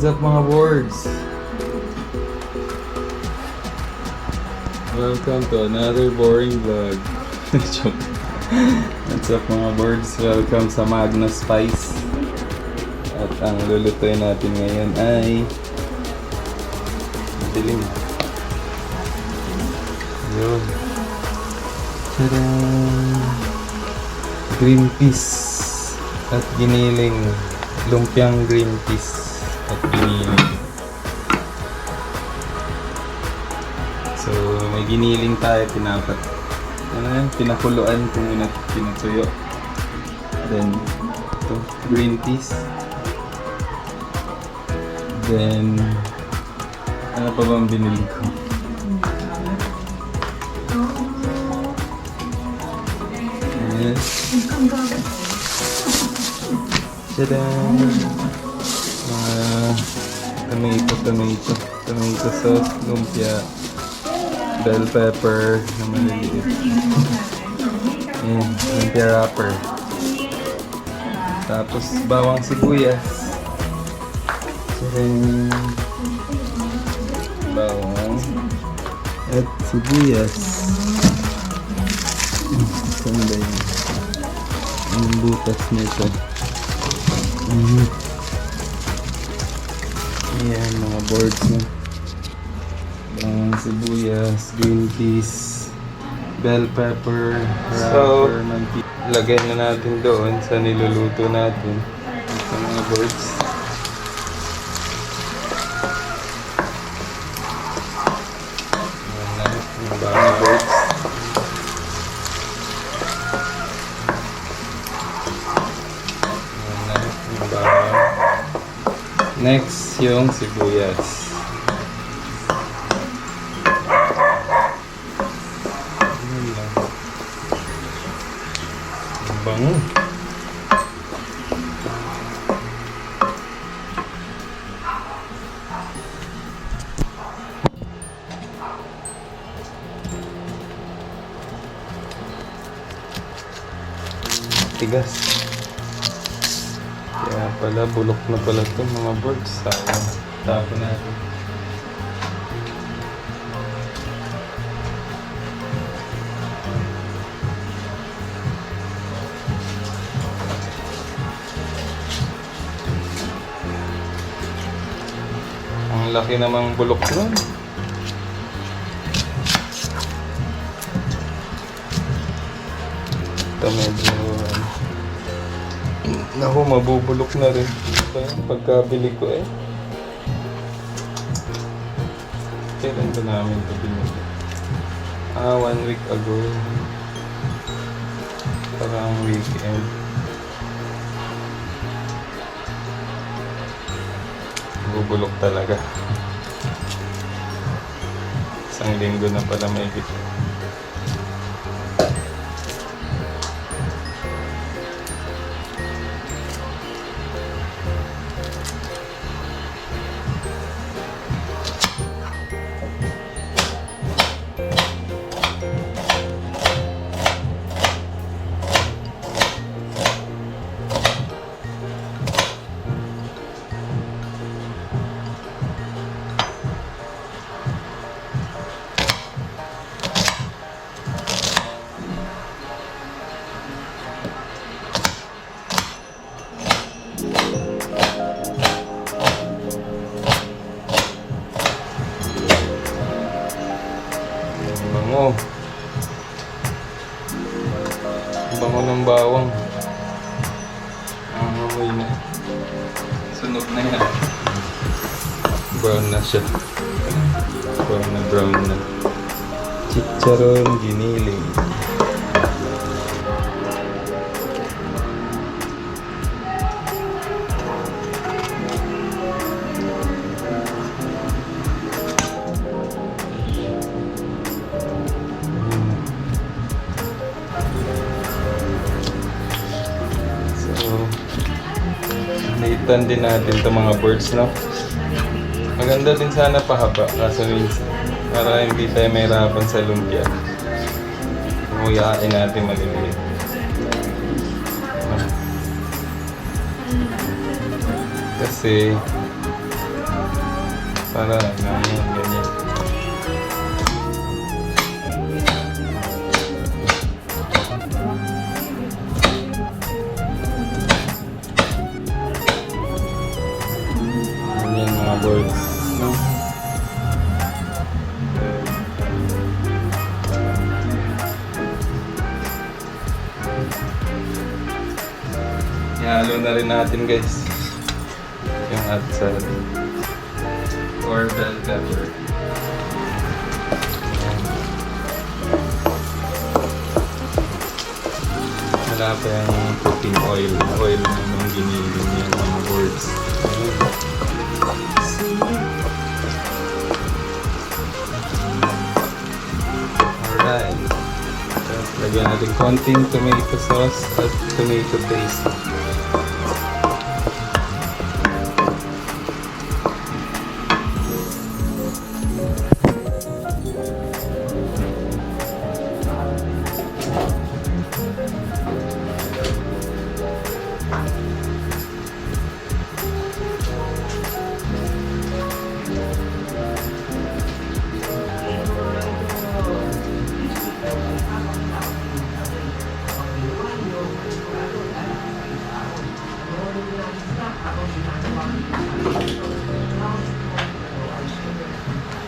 What's up mga boards? Welcome to another boring vlog. Joke. What's up mga boards? Welcome sa Magna Spice. At ang lulutuin natin ngayon ay dilim. Yun. Tadaan! Green peas at giniling. Lumpiang green peas at giniling. So, may giniling tayo, pinapat. Ano yan? Pinakuluan kung pinatuyo. Then, ito, green peas. Then, ano pa bang binili ko? Yes. Tadaan! Tomato sauce, lumpia, bell pepper na maliliit. Ayan, lumpia wrapper. Tapos bawang sibuyas. Tadaan! Bawang at sibuyas. Saan ba yun? Ang butas nito. Ayan, mga boards na. Bawang sibuyas, green peas, bell pepper, wrapper, lagay na natin doon sa niluluto natin. Ito mga boards. Ayan na, yung bawang boards. Next, yung sibuyas. Ayan lang. Ang bango. Tigas. Kaya pala, bulok na pala ito mga birds. Tapon natin. Ang laki namang bulok nun. Ito medyo naku, mabubulok na rin. Pagkabili ko eh. Kailan ba namin ito binili? 1 week ago. Parang weekend. Mabubulok talaga. Isang linggo na pala may gito. Bango. Bango ng bawang. Ang amoy na. Sunog na yan. Brown na siya. Brown na. Chicharon giniling. Naitan din natin itong mga birds, no? Maganda din sana pahaba, kaso minsan para hindi tayo mahirapan sa lumpia. Umuyain natin maliliit. Kasi Para ganyan, ganyan. Ganyan mga boards, no? Ihalo na rin natin guys yung atsal or bell pepper. Wala pa yung cooking oil na yung giniling yung mga boards. Alright, tapos lagyan natin konting tomato sauce at tomato paste.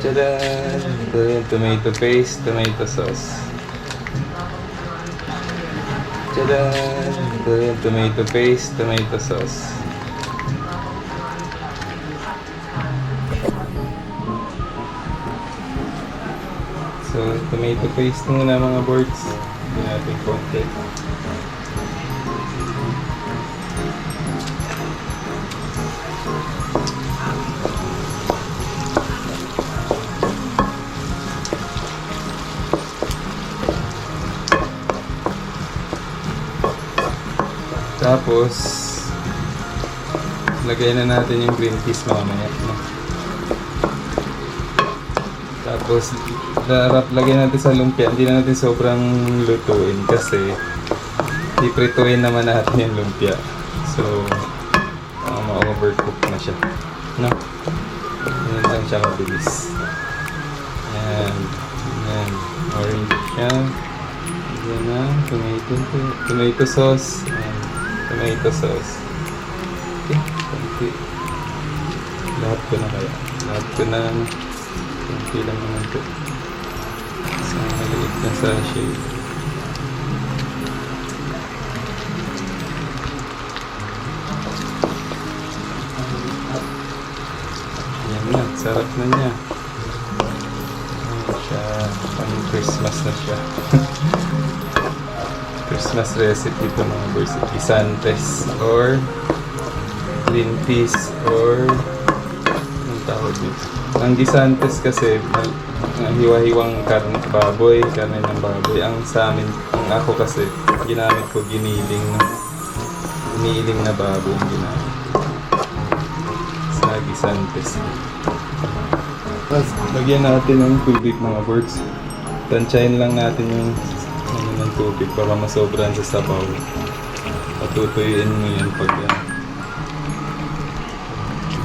Tadaan! Ito yung tomato paste, tomato sauce. Tadaan! Ito yung tomato paste, tomato sauce. So, tomato paste muna mga boards. Hindi natin konti. Tapos, lagay na natin yung green peas mamaya. No? Tapos, lagay natin sa lumpia. Hindi na natin sobrang lutuin kasi iprituin naman natin yung lumpia. So, ma-overcook na siya. No? Yan lang siya mabilis. Yan. Yan. Orange siya. Yan na. Tomato sauce. Yan. Tomato sauce. Okay, konti. Lahat ko na kaya. Lahat ko na. Konti lang naman ito. Sa maliit na sachet. Yan na, sarap na niya. Ayan siya. Pang Christmas na siya. Christmas recipe ito mga boys. Guisantes or green peas or anong tawag dito? Ang Guisantes kasi hiwa-hiwang karne ng baboy. Ang sa amin, ang ako kasi ginamit ko giniling na baboy yung ginamit sa Guisantes. Tapos lagyan natin ng tubig mga boards. Tansyahin lang natin yung ng tubig para masobran sa sabaw. Patutuyuin mo yan pag yan.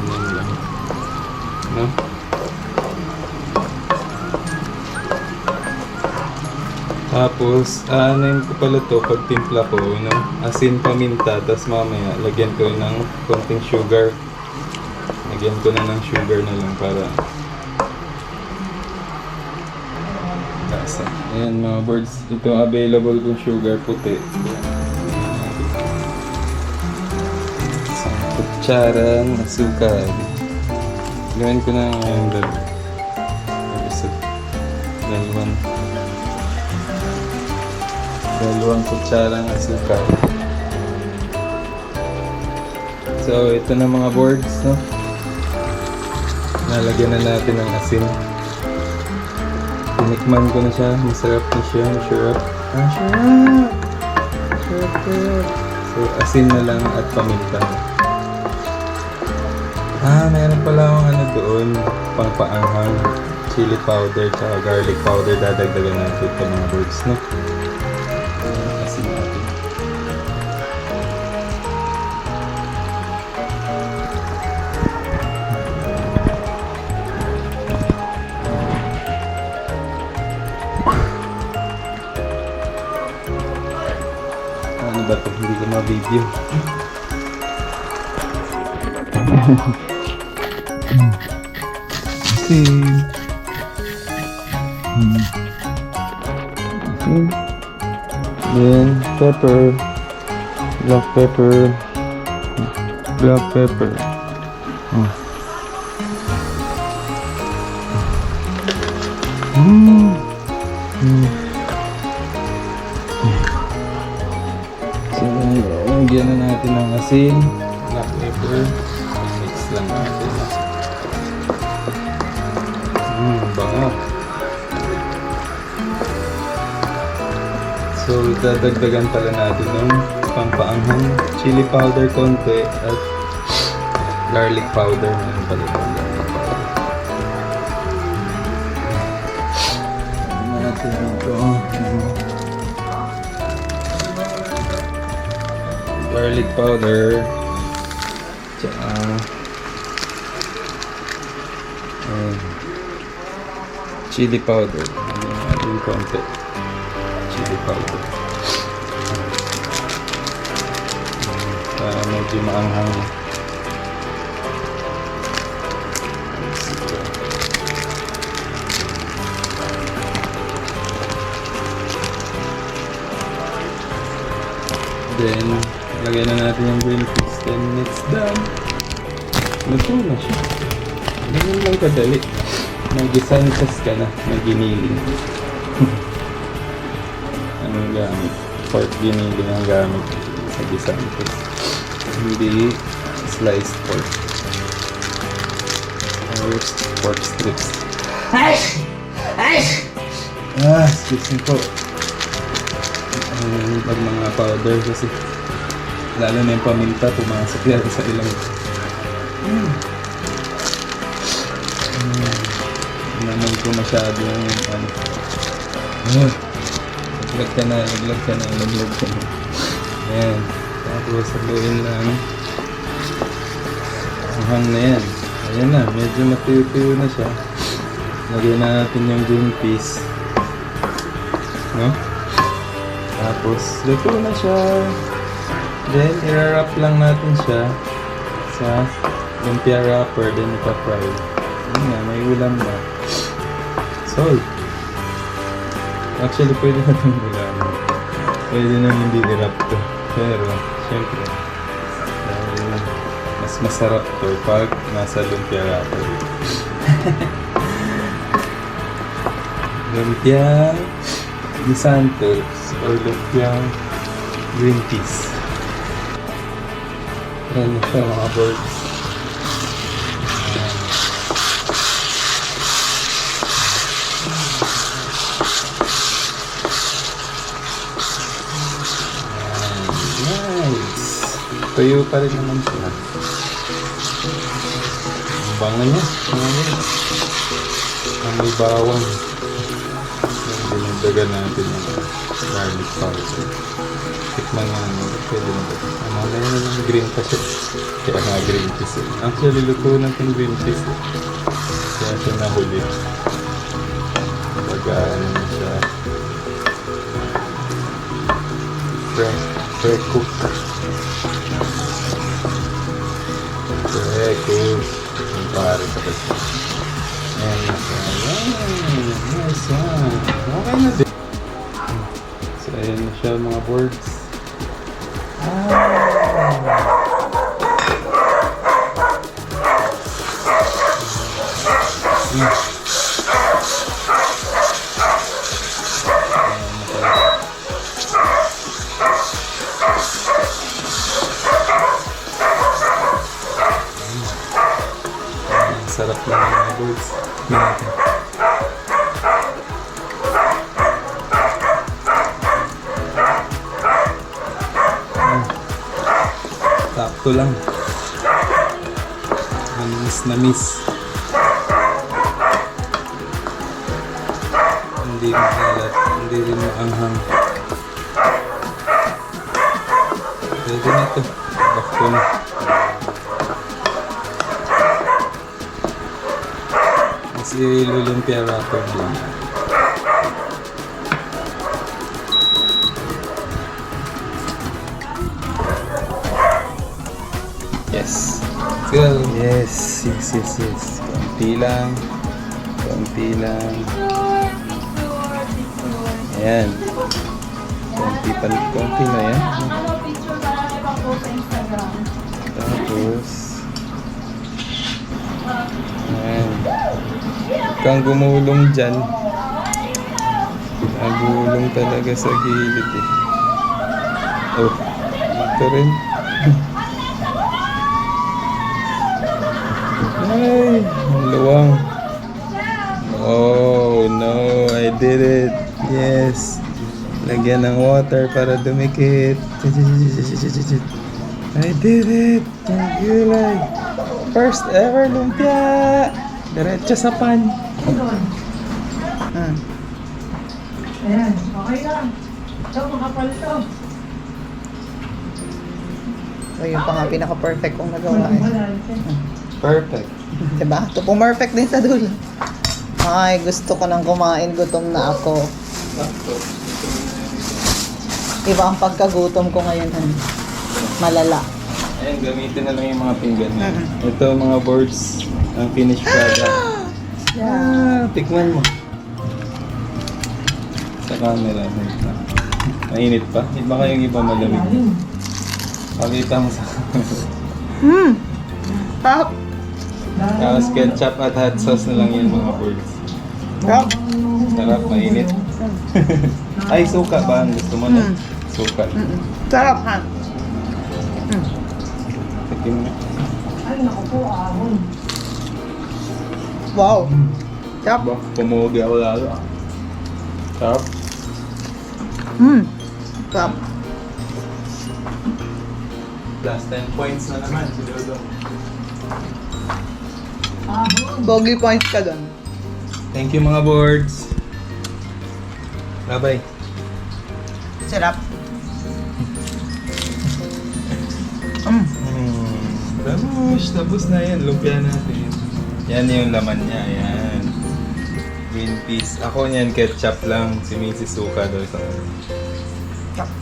Lang. No? Tapos, aanayin ko pala to pag timpla ko, no? Asin, paminta, tapos mamaya lagyan ko ng konting sugar. Lagyan ko na ng sugar na lang para lasa. Ayan mga birds, ito available kong sugar puti. Isang kutsarang asukal. Gawin ko na ngayon dalawang kutsarang asukal. So ito na mga boards, no? Nalagyan na natin ng asin. Tinikman ko na siya. Masarap na siya. Masarap. Sarap. So, asin na lang at paminta. Meron pala akong ano doon. Pangpaanghang. Chili powder tsaka garlic powder. Dadagdagan natin ito mga birds, no? Asin natin. Ano ba ito? Hindi ko ma-video. Asin. Asin. Then, pepper. Black pepper. Black pepper. So, lagyan na natin ng asin. Black pepper. Mix lang natin. Bango. So, dadagdagan pala natin ng pampaanghang chili powder konti at garlic powder. Meron pala itong garlic powder. Natin ito. Garlic powder. Tsaka chili powder. Natin konti. Chili powder. Para medyo maanghang. Then, lagyan na natin yung green peas. Then, it's done. Luto na siya. Ganyan lang kadali. May Guisantes ka na. May giniling. Anong gamit? Pork giniling ang gamit sa Guisantes. Hindi sliced pork. Or pork strips. Excuse me po. Pag mga powder kasi lalo na yung paminta pumasok yan sa ilang naman ko masyado yung laglag ka na ayan, tapos saluin lang ang hang na yan, ayan na, medyo matuyo-tuyo na siya. Lagyan na natin yung green peas, no? Tapos, luto na siya. Then, i-wrap lang natin siya sa lumpia wrapper. Then, ipa-fry. Yun nga, may ulam na. Solve. Actually, pwede na itong ulam. Pwede na hindi i-wrap to. Pero, syempre, dahil mas masarap to pag nasa lumpia wrapper. Lumpia Guisantes or Lumpiang green peas. Ayan na siya mga birds. Nice! Tuyo pa rin naman siya. Ang bango niya. Ang may bawang. Dinagdagan natin yung garlic powder. Tikman nga naman. Pwede na ba? Mamaya na lang green pa siya. Kaya nga green peas eh. Actually, luto natin green peas eh. Kaya siya nahuli. Bagaan na siya. Pre-cook. Pre-cook. Ang pare sa kasi. Ayan na siya. Nice one. Okay na din. So, ayan na siya mga boards. Sarap na mga boards. Sakto lang. Miss na miss. Hindi maalat. Hindi rin maanghang. Pwede na ito. Bakto na. Mas ilulumpia wrapper lang. go. Yes. Konti lang. Ayan. Konti na yan. Picture na lang ipa-post sa Instagram. Tapos, ayan. Huwag kang gumulong dyan. Nagulong talaga sa gilid eh. Oh, ito rin. Ay, ang luwang. Oh no, I did it. Yes. Lagyan ng water para dumikit. I did it. Ang gulay. First ever lumpia. Diretso sa pan. Ayan, okay lang. Ito, makapal ito. So, yun pa nga pinaka-perfect kong nagawa eh. Perfect. Diba? Ito po perfect din sa dulo. Ay, gusto ko nang kumain. Gutom na ako. Iba ang pagkagutom ko ngayon. Malala. Ayan, gamitin na lang yung mga pinggan niya. Ito mga boards. Ang finished product. Tikman mo. Sa camera. Mainit pa. Baka yung iba malamig. Pakita mo sa camera. Pap! Tapos ketchup at hot sauce na lang yung mga boards. Pap! Sarap, mainit. Ay, suka ba? Ang gusto mo na? Suka. Sarap ha? Tikim mo. Ay, naku po, ahon. Wow! Sarap! Ba, pumugi ako lalo. Sarap. Sarap! Plus 10 points na naman si Dodong. Ahon. Bogey points ka doon. Thank you mga boards. Bye-bye. Sarap. Tapos na yan. Lumpia natin. Yan yung laman niya. Yan. Green peas. Ako niyan ketchup lang. Si Mrs. Suka daw. Sarap.